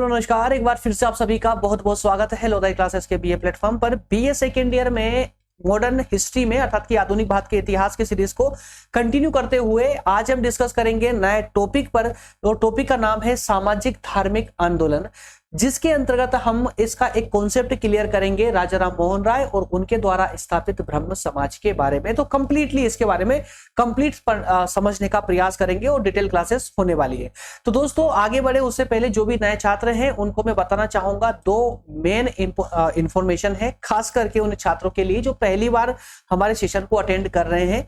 नमस्कार, एक बार फिर से आप सभी का बहुत बहुत स्वागत है लोदाई क्लासेस के बीए प्लेटफॉर्म पर। बीए सेकेंड ईयर में मॉडर्न हिस्ट्री में अर्थात कि आधुनिक भारत के इतिहास के सीरीज को कंटिन्यू करते हुए आज हम डिस्कस करेंगे नए टॉपिक पर। और टॉपिक का नाम है सामाजिक धार्मिक आंदोलन, जिसके अंतर्गत हम इसका एक कॉन्सेप्ट क्लियर करेंगे राजा राम मोहन राय और उनके द्वारा स्थापित ब्रह्म समाज के बारे में। तो कंप्लीटली इसके बारे में कंप्लीट समझने का प्रयास करेंगे और डिटेल क्लासेस होने वाली है। तो दोस्तों आगे बढ़े उससे पहले जो भी नए छात्र हैं उनको मैं बताना चाहूंगा, दो मेन इंफॉर्मेशन है खास करके उन छात्रों के लिए जो पहली बार हमारे सेशन को अटेंड कर रहे हैं।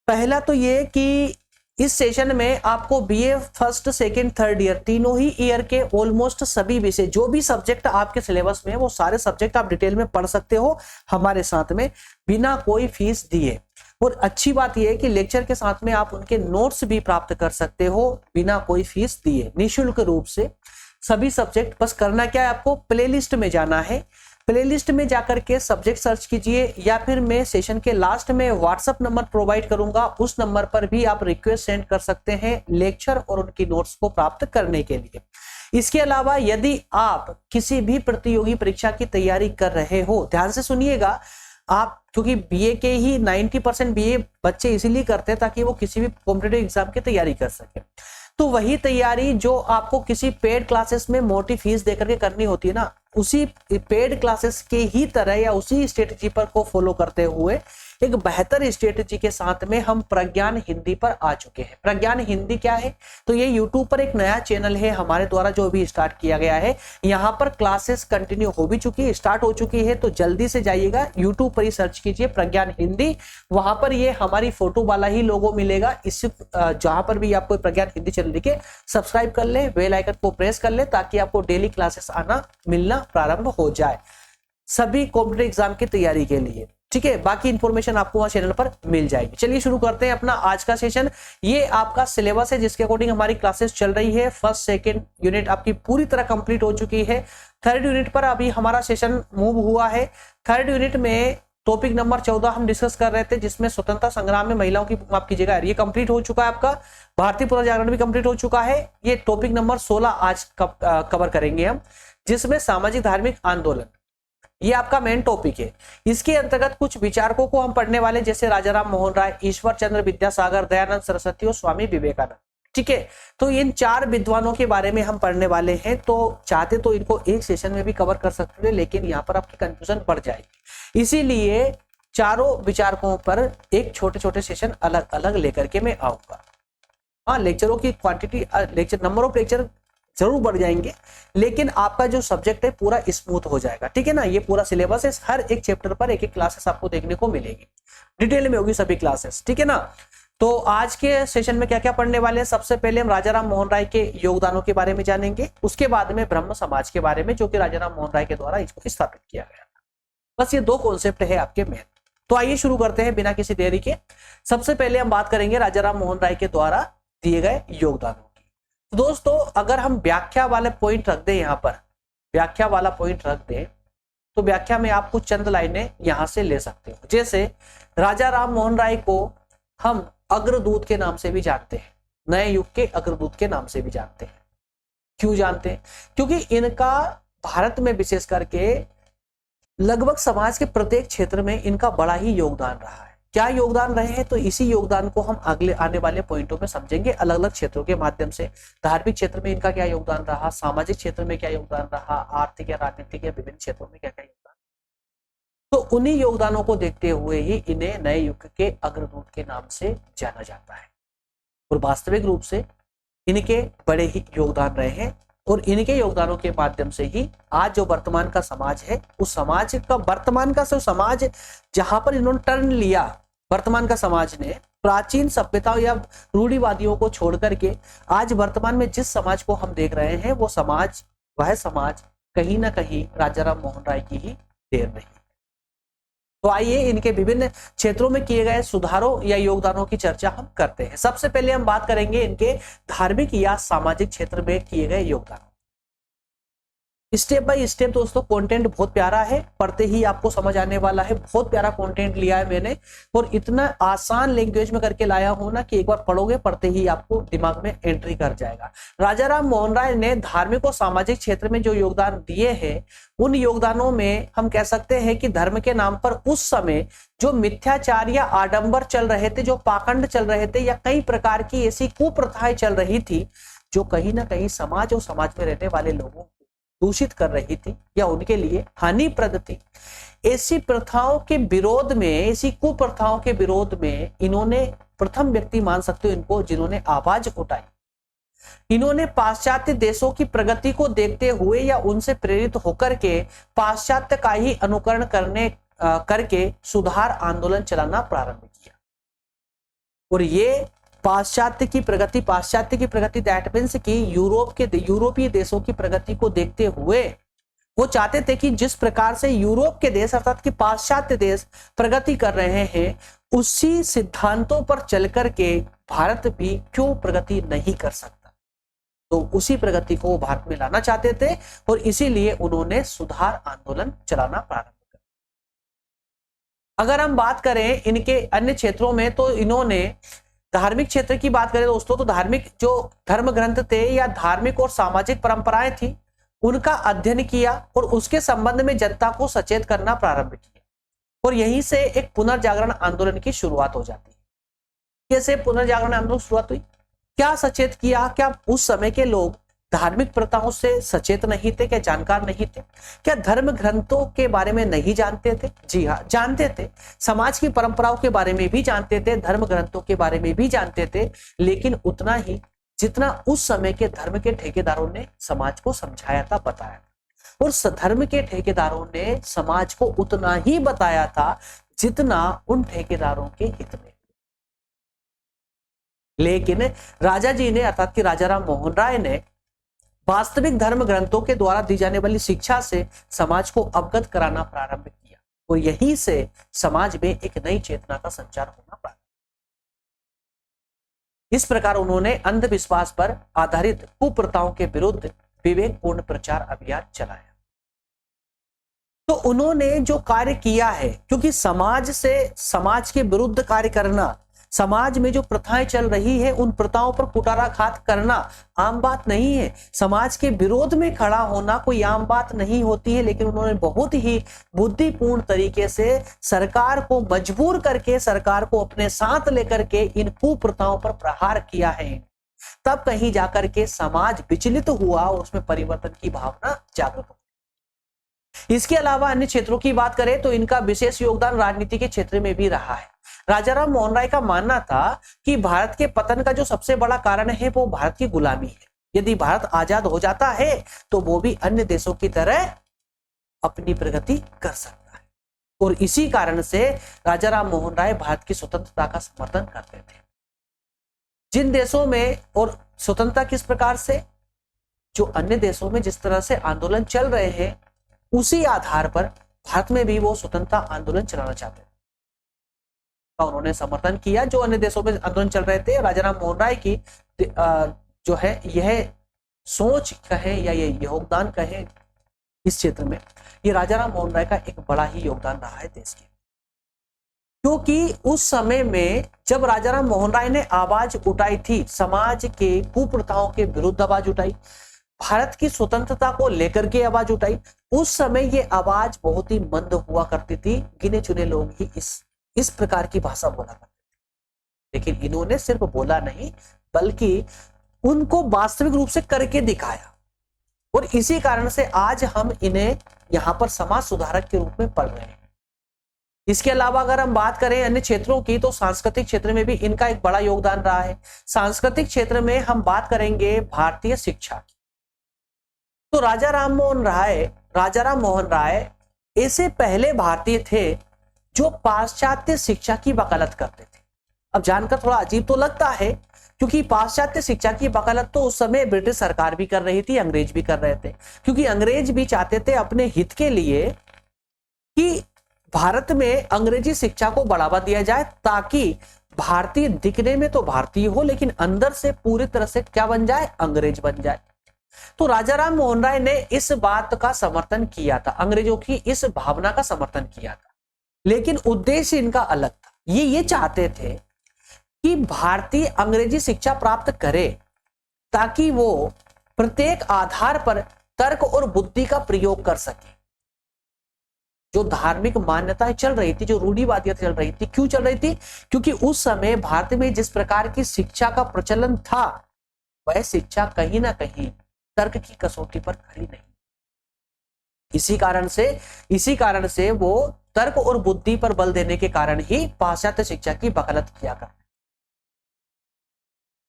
पहला तो ये कि इस सेशन में आपको BA first second third year तीनों ही ईयर के ऑलमोस्ट सभी विषय जो भी सब्जेक्ट आपके सिलेबस में है वो सारे सब्जेक्ट आप डिटेल में पढ़ सकते हो हमारे साथ में बिना कोई फीस दिए। और अच्छी बात यह है कि लेक्चर के साथ में आप उनके नोट्स भी प्राप्त कर सकते हो बिना कोई फीस दिए, निःशुल्क रूप से सभी सब्जेक्ट। बस करना क्या है, आपको प्लेलिस्ट में जाना है, प्लेलिस्ट में जाकर के सब्जेक्ट सर्च कीजिए या फिर मैं सेशन के लास्ट में व्हाट्सएप नंबर प्रोवाइड करूंगा, उस नंबर पर भी आप रिक्वेस्ट सेंड कर सकते हैं लेक्चर और उनकी नोट्स को प्राप्त करने के लिए। इसके अलावा यदि आप किसी भी प्रतियोगी परीक्षा की तैयारी कर रहे हो, ध्यान से सुनिएगा आप, क्योंकि बीए के ही 90% बीए बच्चे इसीलिए करते हैं ताकि वो किसी भी कॉम्पिटिटिव एग्जाम की तैयारी कर सके। तो वही तैयारी जो आपको किसी पेड क्लासेस में मोटी फीस देकर के करनी होती है ना, उसी पेड क्लासेस के ही तरह या उसी स्ट्रेटजी पर को फॉलो करते हुए एक बेहतर स्ट्रेटजी के साथ में हम प्रज्ञान हिंदी पर आ चुके हैं। प्रज्ञान हिंदी क्या है? तो ये यूट्यूब पर एक नया चैनल है हमारे द्वारा जो भी स्टार्ट किया गया है। यहाँ पर क्लासेस कंटिन्यू हो भी चुकी है, स्टार्ट हो चुकी है, तो जल्दी से जाइएगा यूट्यूब पर ही सर्च कीजिए प्रज्ञान हिंदी। वहां पर ये हमारी फोटो वाला ही लोगो मिलेगा, इस जहां पर भी आपको प्रज्ञान हिंदी चैनल लिखे सब्सक्राइब कर ले, बेल आइकन को प्रेस कर ले ताकि आपको डेली क्लासेस आना मिलना प्रारंभ हो जाए सभी कॉम्पिटिटिव एग्जाम की तैयारी के लिए। ठीक है, बाकी इंफॉर्मेशन आपको वहां चैनल पर मिल जाएगी। चलिए शुरू करते हैं अपना आज का सेशन। ये आपका सिलेबस है जिसके अकॉर्डिंग हमारी क्लासेस चल रही है। फर्स्ट सेकंड यूनिट आपकी पूरी तरह कंप्लीट हो चुकी है। थर्ड यूनिट पर अभी हमारा सेशन मूव हुआ है। थर्ड यूनिट में टॉपिक नंबर 14 हम डिस्कस कर रहे थे, जिसमें स्वतंत्रता संग्राम में महिलाओं की माफ कीजिएगा, ये कंप्लीट हो चुका है आपका। भारतीय पुनर्जागरण भी कंप्लीट हो चुका है। ये टॉपिक नंबर 16 आज कवर करेंगे हम, जिसमें सामाजिक धार्मिक आंदोलन ये आपका मेन टॉपिक है। इसके अंतर्गत कुछ विचारकों को हम पढ़ने वाले, जैसे राजा राम मोहन राय, ईश्वर चंद्र विद्यासागर, दयानंद सरस्वती और स्वामी विवेकानंद। ठीक है, तो इन चार विद्वानों के बारे में हम पढ़ने वाले हैं। तो चाहते तो इनको एक सेशन में भी कवर कर सकते थे, लेकिन यहाँ पर आपकी कंफ्यूजन बढ़ जाएगी, इसीलिए चारों विचारकों पर एक छोटे छोटे सेशन अलग अलग लेकर के मैं आऊंगा। हाँ, लेक्चरों की quantity, lecture number of lecture जरूर बढ़ जाएंगे, लेकिन आपका जो सब्जेक्ट है पूरा स्मूथ हो जाएगा। ठीक है ना, ये पूरा सिलेबस है, हर एक चैप्टर पर एक एक क्लासेस आपको देखने को मिलेगी, डिटेल में होगी सभी क्लासेस। ठीक है ना, तो आज के सेशन में क्या क्या पढ़ने वाले हैं? सबसे पहले हम राजा राम मोहन राय के योगदानों के बारे में जानेंगे, उसके बाद में ब्रह्म समाज के बारे में जो कि राजा राम मोहन राय के द्वारा इसको स्थापित किया गया। बस ये दो कॉन्सेप्ट है आपके मेन। तो आइए शुरू करते हैं बिना किसी देरी के। सबसे पहले हम बात करेंगे राजा राम मोहन राय के द्वारा दिए गए योगदानों। दोस्तों अगर हम व्याख्या वाले पॉइंट रख दें, यहाँ पर व्याख्या वाला पॉइंट रख दें, तो व्याख्या में आप कुछ चंद लाइनें यहां से ले सकते हो। जैसे राजा राम मोहन राय को हम अग्रदूत के नाम से भी जानते हैं, नए युग के अग्रदूत के नाम से भी जानते हैं। क्यों जानते हैं? क्योंकि इनका भारत में विशेष करके लगभग समाज के प्रत्येक क्षेत्र में इनका बड़ा ही योगदान रहा है। क्या योगदान रहे हैं? तो इसी योगदान को हम अगले आने वाले पॉइंटों में समझेंगे अलग अलग क्षेत्रों के माध्यम से। धार्मिक क्षेत्र में इनका क्या योगदान रहा, सामाजिक क्षेत्र में क्या योगदान रहा, आर्थिक या राजनीतिक या विभिन्न क्षेत्रों में क्या क्या योगदान। तो उन्हीं योगदानों को देखते हुए ही इन्हें नए युग के अग्रदूत के नाम से जाना जाता है। और वास्तविक रूप से इनके बड़े ही योगदान रहे हैं और इनके योगदानों के माध्यम से ही आज जो वर्तमान का समाज है, उस समाज का वर्तमान का समाज जहां पर इन्होंने टर्न लिया, वर्तमान का समाज ने प्राचीन सभ्यताओं या रूढ़िवादियों को छोड़ करके आज वर्तमान में जिस समाज को हम देख रहे हैं, वो समाज, वह समाज कहीं ना कहीं राजा राम मोहन राय की ही देर रही। तो आइए इनके विभिन्न क्षेत्रों में किए गए सुधारों या योगदानों की चर्चा हम करते हैं। सबसे पहले हम बात करेंगे इनके धार्मिक या सामाजिक क्षेत्र में किए गए योगदान। स्टेप बाय स्टेप दोस्तों कंटेंट बहुत प्यारा है, पढ़ते ही आपको समझ आने वाला है। बहुत प्यारा कंटेंट लिया है मैंने और इतना आसान लैंग्वेज में करके लाया हूं ना कि एक बार पढ़ोगे पढ़ते ही आपको दिमाग में एंट्री कर जाएगा। राजा राम मोहन राय ने धार्मिक और सामाजिक क्षेत्र में जो योगदान दिए हैं, उन योगदानों में हम कह सकते हैं कि धर्म के नाम पर उस समय जो मिथ्याचार या आडंबर चल रहे थे, जो पाखंड चल रहे थे, या कई प्रकार की ऐसी कुप्रथाएं चल रही थी जो कहीं ना कहीं समाज और समाज में रहने वाले लोगों को दूषित कर रही थी या उनके लिए हानिप्रद थी, ऐसी प्रथाओं के विरोध में, ऐसी कुप्रथाओं के विरोध में इन्होंने प्रथम व्यक्ति मान सकते हो इनको, जिन्होंने आवाज उठाई। इन्होंने पाश्चात्य देशों की प्रगति को देखते हुए या उनसे प्रेरित होकर के पाश्चात्य का ही अनुकरण करके सुधार आंदोलन चलाना प्रारंभ किया। और ये पाश्चात्य की प्रगति दैट मींस कि यूरोपीय देशों की प्रगति को देखते हुए वो चाहते थे कि जिस प्रकार से यूरोप के देश अर्थात कि पाश्चात्य देश प्रगति कर रहे हैं, उसी सिद्धांतों पर चलकर के भारत भी क्यों प्रगति नहीं कर सकता। तो उसी प्रगति को वो भारत में लाना चाहते थे और इसीलिए उन्होंने सुधार आंदोलन चलाना प्रारंभ किया। अगर हम बात करें इनके अन्य क्षेत्रों में, तो इन्होंने धार्मिक क्षेत्र की बात करें दोस्तों, तो धार्मिक जो धर्म ग्रंथ थे या धार्मिक और सामाजिक परंपराएं थी, उनका अध्ययन किया और उसके संबंध में जनता को सचेत करना प्रारंभ किया। और यहीं से एक पुनर्जागरण आंदोलन की शुरुआत हो जाती है। कैसे पुनर्जागरण आंदोलन शुरुआत हुई, क्या सचेत किया, क्या उस समय के लोग धार्मिक प्रथाओं से सचेत नहीं थे, क्या जानकार नहीं थे, क्या धर्म ग्रंथों के बारे में नहीं जानते थे? जी हाँ, जानते थे। समाज की परंपराओं के बारे में भी जानते थे, धर्म ग्रंथों के बारे में भी जानते थे, लेकिन उतना ही जितना उस समय के धर्म के ठेकेदारों ने समाज को समझाया था, बताया था। और धर्म के ठेकेदारों ने समाज को उतना ही बताया था जितना उन ठेकेदारों के हित में। लेकिन राजा जी ने अर्थात कि राजा राम मोहन राय ने वास्तविक धर्म ग्रंथों के द्वारा दी जाने वाली शिक्षा से समाज को अवगत कराना प्रारंभ किया और यहीं से समाज में एक नई चेतना का संचार होना प्रारंभ। इस प्रकार उन्होंने अंधविश्वास पर आधारित कुप्रथाओं के विरुद्ध विवेकपूर्ण प्रचार अभियान चलाया। तो उन्होंने जो कार्य किया है, क्योंकि समाज के विरुद्ध कार्य करना, समाज में जो प्रथाएं चल रही है उन प्रथाओं पर कुठाराघात करना आम बात नहीं है। समाज के विरोध में खड़ा होना कोई आम बात नहीं होती है, लेकिन उन्होंने बहुत ही बुद्धिपूर्ण तरीके से सरकार को मजबूर करके, सरकार को अपने साथ लेकर के इन कुप्रथाओं पर प्रहार किया है। तब कहीं जाकर के समाज विचलित हुआ और उसमें परिवर्तन की भावना जागृत हुई। इसके अलावा अन्य क्षेत्रों की बात करें तो इनका विशेष योगदान राजनीति के क्षेत्र में भी रहा है। राजा राम मोहन राय का मानना था कि भारत के पतन का जो सबसे बड़ा कारण है वो भारत की गुलामी है। यदि भारत आजाद हो जाता है तो वो भी अन्य देशों की तरह अपनी प्रगति कर सकता है। और इसी कारण से राजा राम मोहन राय भारत की स्वतंत्रता का समर्थन करते थे। जिन देशों में और स्वतंत्रता किस प्रकार से, जो अन्य देशों में जिस तरह से आंदोलन चल रहे हैं उसी आधार पर भारत में भी वो स्वतंत्रता आंदोलन चलाना चाहते थे। उन्होंने समर्थन किया जो अन्य देशों में आंदोलन चल रहे थे। राजा राम मोहन राय की जो है यह सोच कहे या ये योगदान कहे इस क्षेत्र में, ये राजा राम मोहन राय का एक बड़ा ही योगदान रहा है देश के। क्योंकि उस समय में जब राजा राम मोहन राय ने आवाज उठाई थी, समाज के कुप्रथाओं के विरुद्ध आवाज उठाई, भारत की स्वतंत्रता को लेकर के आवाज उठाई, उस समय ये आवाज बहुत ही मंद हुआ करती थी। गिने चुने लोग ही इस प्रकार की भाषा बोला करते थे। लेकिन इन्होंने सिर्फ बोला नहीं बल्कि उनको वास्तविक रूप से करके दिखाया। और इसी कारण से आज हम इन्हें यहां पर समाज सुधारक के रूप में पढ़ रहे हैं। इसके अलावा अगर हम बात करें अन्य क्षेत्रों की तो सांस्कृतिक क्षेत्र में भी इनका एक बड़ा योगदान रहा है। सांस्कृतिक क्षेत्र में हम बात करेंगे भारतीय शिक्षा की। तो राजा राम मोहन राय ऐसे पहले भारतीय थे जो पाश्चात्य शिक्षा की वकालत करते थे। अब जानकर थोड़ा अजीब तो लगता है क्योंकि पाश्चात्य शिक्षा की वकालत तो उस समय ब्रिटिश सरकार भी कर रही थी, अंग्रेज भी कर रहे थे। क्योंकि अंग्रेज भी चाहते थे अपने हित के लिए कि भारत में अंग्रेजी शिक्षा को बढ़ावा दिया जाए ताकि भारतीय दिखने में तो भारतीय हो लेकिन अंदर से पूरी तरह से क्या बन जाए, अंग्रेज बन जाए। तो राजा राम मोहन राय ने इस बात का समर्थन किया था, अंग्रेजों की इस भावना का समर्थन किया था, लेकिन उद्देश्य इनका अलग था। ये चाहते थे कि भारतीय अंग्रेजी शिक्षा प्राप्त करे ताकि वो प्रत्येक आधार पर तर्क और बुद्धि का प्रयोग कर सके। जो धार्मिक मान्यताएं चल रही थी, जो रूढ़िवादियत चल रही थी, क्यों चल रही थी? क्योंकि उस समय भारत में जिस प्रकार की शिक्षा का प्रचलन था, वह शिक्षा कहीं ना कहीं तर्क की कसौटी पर खड़ी नहीं। इसी कारण से वो तर्क और बुद्धि पर बल देने के कारण ही पाश्चात्य शिक्षा की वकालत किया करते।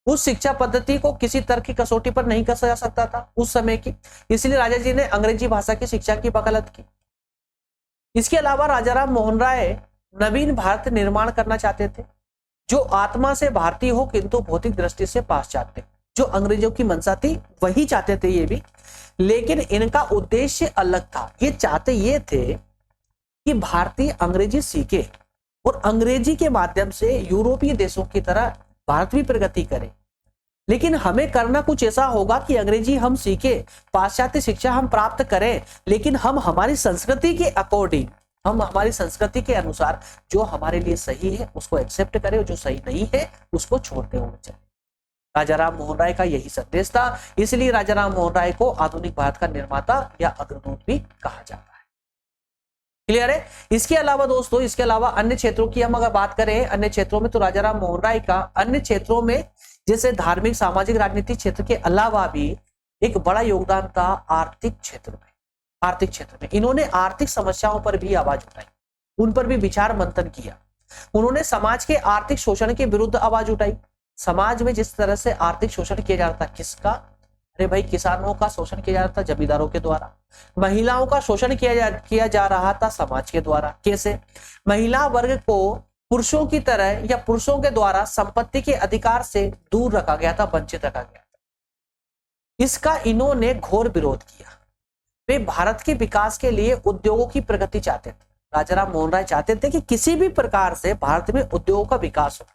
उस शिक्षा पद्धति को किसी तर्क की कसौटी पर नहीं कसा जा सकता था उस समय की, इसलिए राजा जी ने अंग्रेजी भाषा की शिक्षा की वकालत की। इसके अलावा राजा राम मोहन राय नवीन भारत निर्माण करना चाहते थे, जो आत्मा से भारतीय हो किंतु भौतिक दृष्टि से पाश्चात्य। जो अंग्रेजों की मंशा थी वही चाहते थे ये भी, लेकिन इनका उद्देश्य अलग था। ये चाहते ये थे कि भारतीय अंग्रेजी सीखे और अंग्रेजी के माध्यम से यूरोपीय देशों की तरह भारत भी प्रगति करे। लेकिन हमें करना कुछ ऐसा होगा कि अंग्रेजी हम सीखे, पाश्चात्य शिक्षा हम प्राप्त करें, लेकिन हम हमारी संस्कृति के अकॉर्डिंग, हम हमारी संस्कृति के अनुसार जो हमारे लिए सही है उसको एक्सेप्ट करें और जो सही नहीं है उसको छोड़ते हुए चले। राजा राम मोहन राय का यही संदेश था, इसलिए राजा राम मोहन राय को आधुनिक भारत का निर्माता या अग्रदूत भी कहा जाता है। क्लियर है? इसके अलावा दोस्तों, इसके अलावा अन्य क्षेत्रों की हम अगर बात करें, अन्य क्षेत्रों में तो राजा राम मोहन राय का अन्य क्षेत्रों में जैसे धार्मिक, सामाजिक, राजनीतिक क्षेत्र के अलावा भी एक बड़ा योगदान था आर्थिक क्षेत्र में। आर्थिक क्षेत्र में इन्होंने आर्थिक समस्याओं पर भी आवाज उठाई, उन पर भी विचार मंथन किया। उन्होंने समाज के आर्थिक शोषण के विरुद्ध आवाज उठाई। समाज में जिस तरह से आर्थिक शोषण किया जा रहा था, किसका? अरे भाई, किसानों का शोषण किया जा रहा था जमींदारों के द्वारा। महिलाओं का शोषण किया जा रहा था समाज के द्वारा। कैसे? महिला वर्ग को पुरुषों की तरह या पुरुषों के द्वारा संपत्ति के अधिकार से दूर रखा गया था, वंचित रखा गया था। इसका इन्होंने घोर विरोध किया। वे भारत के विकास के लिए उद्योगों की प्रगति चाहते थे। राजा राम मोहन राय चाहते थे कि किसी भी प्रकार से भारत में उद्योगों का विकास हो।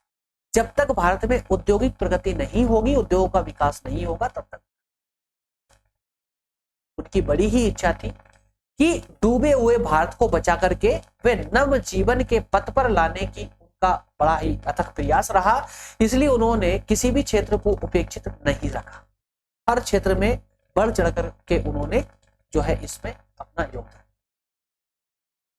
जब तक भारत में औद्योगिक प्रगति नहीं होगी, उद्योगों का विकास नहीं होगा, तब तक उनकी बड़ी ही इच्छा थी कि डूबे हुए भारत को बचा करके वे नव जीवन के पथ पर लाने की उनका बड़ा ही अथक प्रयास रहा। इसलिए उन्होंने किसी भी क्षेत्र को उपेक्षित नहीं रखा, हर क्षेत्र में बढ़ चढ़ करके उन्होंने जो है इसमें अपना योगदान,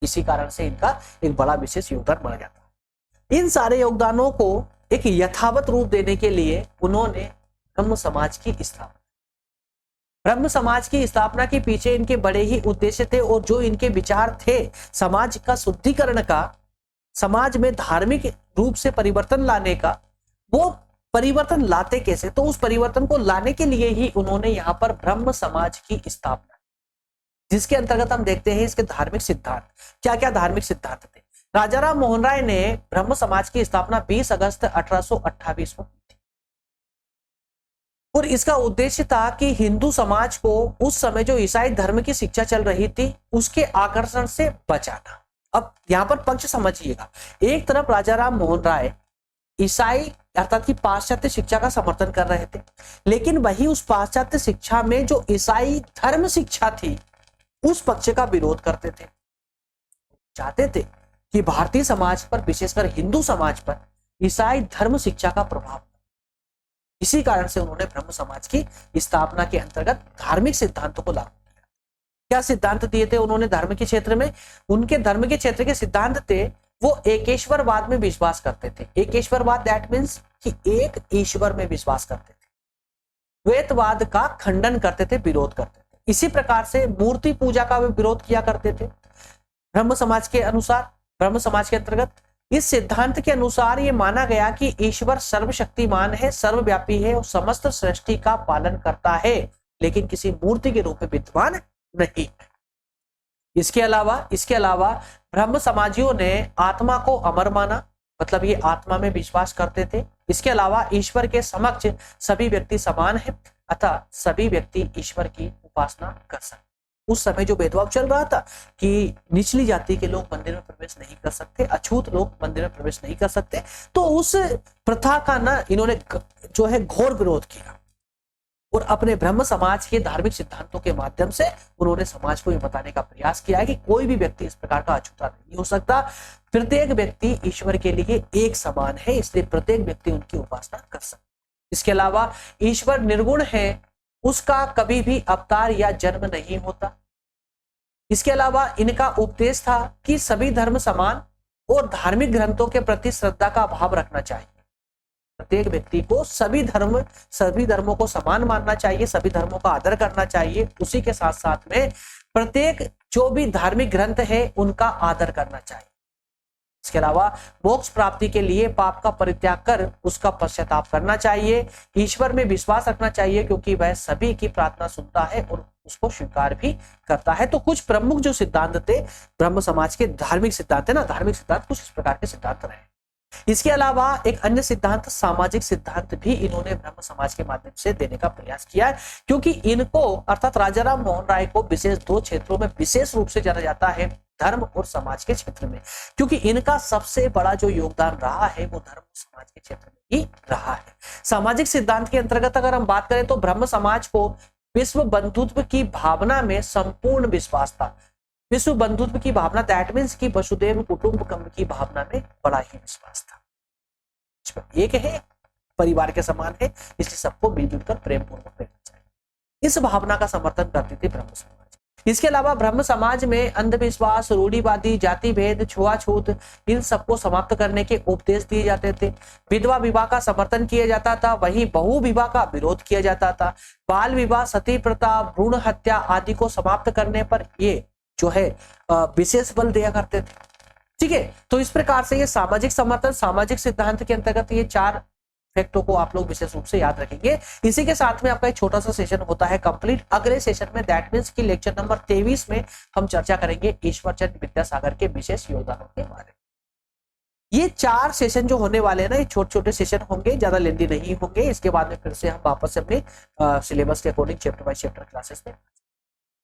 इसी कारण से इनका एक बड़ा विशेष योगदान माना जाता है। इन सारे योगदानों को एक यथावत रूप देने के लिए उन्होंने ब्रह्म समाज की स्थापना। ब्रह्म समाज की स्थापना के पीछे इनके बड़े ही उद्देश्य थे, और जो इनके विचार थे समाज का शुद्धिकरण का, समाज में धार्मिक रूप से परिवर्तन लाने का, वो परिवर्तन लाते कैसे? तो उस परिवर्तन को लाने के लिए ही उन्होंने यहाँ पर ब्रह्म समाज की स्थापना, जिसके अंतर्गत हम देखते हैं इसके धार्मिक सिद्धांत। क्या क्या धार्मिक सिद्धांत थे? राजा राम मोहन राय ने ब्रह्म समाज की स्थापना 20 अगस्त 1828 को की थी, और इसका उद्देश्य था कि हिंदू समाज को उस समय जो ईसाई धर्म की शिक्षा चल रही थी उसके आकर्षण से बचाना। अब यहां पर पक्ष समझिएगा, एक तरफ राजा राम मोहन राय ईसाई अर्थात की पाश्चात्य शिक्षा का समर्थन कर रहे थे, लेकिन वही उस पाश्चात्य शिक्षा में जो ईसाई धर्म शिक्षा थी उस पक्ष का विरोध करते थे। चाहते थे कि भारतीय समाज पर, विशेषकर हिंदू समाज पर ईसाई धर्म शिक्षा का प्रभाव। इसी कारण से उन्होंने ब्रह्म समाज की स्थापना के अंतर्गत धार्मिक सिद्धांतों को लागू किया। क्या सिद्धांत दिए थे उन्होंने धर्म के क्षेत्र में? उनके धर्म के क्षेत्र के सिद्धांत थे, वो एकेश्वरवाद में विश्वास करते थे। एकेश्वरवाद दैट मीन्स कि एक ईश्वर में विश्वास करते थे। द्वैतवाद का खंडन करते थे, विरोध करते थे। इसी प्रकार से मूर्ति पूजा का भी विरोध किया करते थे। ब्रह्म समाज के अनुसार, ब्रह्म समाज के अंतर्गत इस सिद्धांत के अनुसार यह माना गया कि ईश्वर सर्वशक्तिमान है, सर्वव्यापी है और समस्त सृष्टि का पालन करता है, लेकिन किसी मूर्ति के रूप में विद्यमान नहीं। इसके अलावा ब्रह्म समाजियों ने आत्मा को अमर माना, मतलब ये आत्मा में विश्वास करते थे। इसके अलावा ईश्वर के समक्ष सभी व्यक्ति समान है, अतः सभी व्यक्ति ईश्वर की उपासना कर सकते। उस समय जो भेदभाव चल रहा था कि निचली जाति के लोग मंदिर में प्रवेश नहीं कर सकते, अछूत लोग मंदिर में प्रवेश नहीं कर सकते, तो उस प्रथा का ना इन्होंने जो है घोर विरोध किया। और अपने ब्रह्म समाज के धार्मिक सिद्धांतों के माध्यम से उन्होंने समाज को यह बताने का प्रयास किया है कि कोई भी व्यक्ति इस प्रकार का अछूता नहीं हो सकता। प्रत्येक व्यक्ति ईश्वर के लिए एक समान है, इसलिए प्रत्येक व्यक्ति उनकी उपासना कर सकता है। इसके अलावा ईश्वर निर्गुण है, उसका कभी भी अवतार या जन्म नहीं होता। इसके अलावा इनका उपदेश था कि सभी धर्म समान और धार्मिक ग्रंथों के प्रति श्रद्धा का भाव रखना चाहिए। प्रत्येक व्यक्ति को सभी धर्मों को समान मानना चाहिए, सभी धर्मों का आदर करना चाहिए। उसी के साथ साथ में प्रत्येक जो भी धार्मिक ग्रंथ है उनका आदर करना चाहिए। इसके अलावा मोक्ष प्राप्ति के लिए पाप का परित्याग कर उसका पश्चाताप करना चाहिए। ईश्वर में विश्वास रखना चाहिए क्योंकि वह सभी की प्रार्थना सुनता है और उसको स्वीकार भी करता है। तो कुछ प्रमुख जो सिद्धांत थे ब्रह्म समाज के, धार्मिक सिद्धांत है ना, धार्मिक सिद्धांत कुछ इस प्रकार के सिद्धांत रहे। इसके अलावा एक अन्य सिद्धांत सामाजिक सिद्धांत भी इन्होंने ब्रह्म समाज के माध्यम से देने का प्रयास किया है, क्योंकि इनको अर्थात राजा राम मोहन राय को विशेष दो क्षेत्रों में विशेष रूप से जाना जाता है, धर्म और समाज के क्षेत्र में, क्योंकि इनका सबसे बड़ा जो योगदान रहा है वो धर्म और समाज के क्षेत्र में ही रहा है। सामाजिक सिद्धांत के अंतर्गत अगर हम बात करें तो ब्रह्म समाज को विश्व बंधुत्व की भावना में संपूर्ण विश्वास था। विश्व बंधुत्व की भावना, दैट मीन्स की वसुदेव कुटुंबकम की भावना में बड़ा ही विश्वास था। एक है, परिवार के समान है, इसलिए सबको मिलजुल कर प्रेम पूर्वक रहना चाहिए। इस भावना का समर्थन करती थी ब्रह्म समाज। इसके अलावा ब्रह्म समाज में अंधविश्वास, रूढ़िवादी, जाति भेद, छुआछूत, इन सबको समाप्त करने के उपदेश दिए जाते थे। विधवा विवाह का समर्थन किया जाता था, वहीं बहु विवाह का विरोध किया जाता था। बाल विवाह, सती प्रथा, भ्रूण हत्या आदि को समाप्त करने पर ये जो है विशेष बल दिया करते थे। ठीक है, तो इस प्रकार से ये सामाजिक समर्थन, सामाजिक सिद्धांत के अंतर्गत ये चार फैक्टों को आप लोग विशेष रूप से याद रखेंगे। इसी के साथ में आपका एक छोटा सा सेशन होता है कंप्लीट। अगले सेशन में, दैट मीन्स की लेक्चर नंबर 23 में हम चर्चा करेंगे ईश्वरचंद्र विद्यासागर के विशेष योगदानों के बारे में। ये चार सेशन जो होने वाले हैं ना, ये छोटे छोटे सेशन होंगे, ज्यादा लेंदी नहीं होंगे। इसके बाद में फिर से हम वापस से अपने सिलेबस के according chapter by chapter classes में।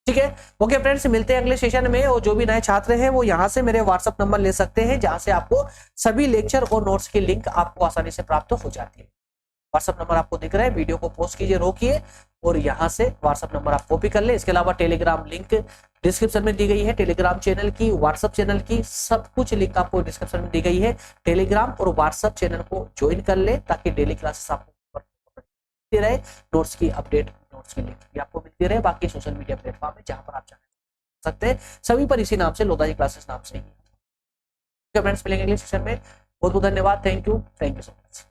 ठीक है, ओके फ्रेंड्स, मिलते हैं अगले सेशन में। और जो भी नए छात्र हैं वो यहाँ से मेरे व्हाट्सएप नंबर ले सकते हैं, जहां से आपको सभी लेक्चर और नोट्स की लिंक आपको आसानी से प्राप्त हो जाती है। व्हाट्सएप नंबर आपको दिख रहा है, वीडियो को पोस्ट कीजिए, रोकिए और यहाँ से व्हाट्सएप नंबर आप कॉपी कर ले। इसके अलावा टेलीग्राम लिंक डिस्क्रिप्शन में दी गई है, टेलीग्राम चैनल की, व्हाट्सएप चैनल की, सब कुछ लिंक आपको डिस्क्रिप्शन में दी गई है। टेलीग्राम और व्हाट्सएप चैनल को ज्वाइन कर ले ताकि डेली क्लासेस आपको मिलती रहे, नोट्स की अपडेट, नोट्स की लिंक भी आपको मिलती रहे। बाकी सोशल मीडिया प्लेटफॉर्म है जहां पर आप जान सकते हैं, सभी पर इसी नाम से, लोधाजी क्लासेस नाम से ही। फ्रेंड्स, मिलेंगे अगले सेशन में। बहुत बहुत धन्यवाद, थैंक यू सो मच।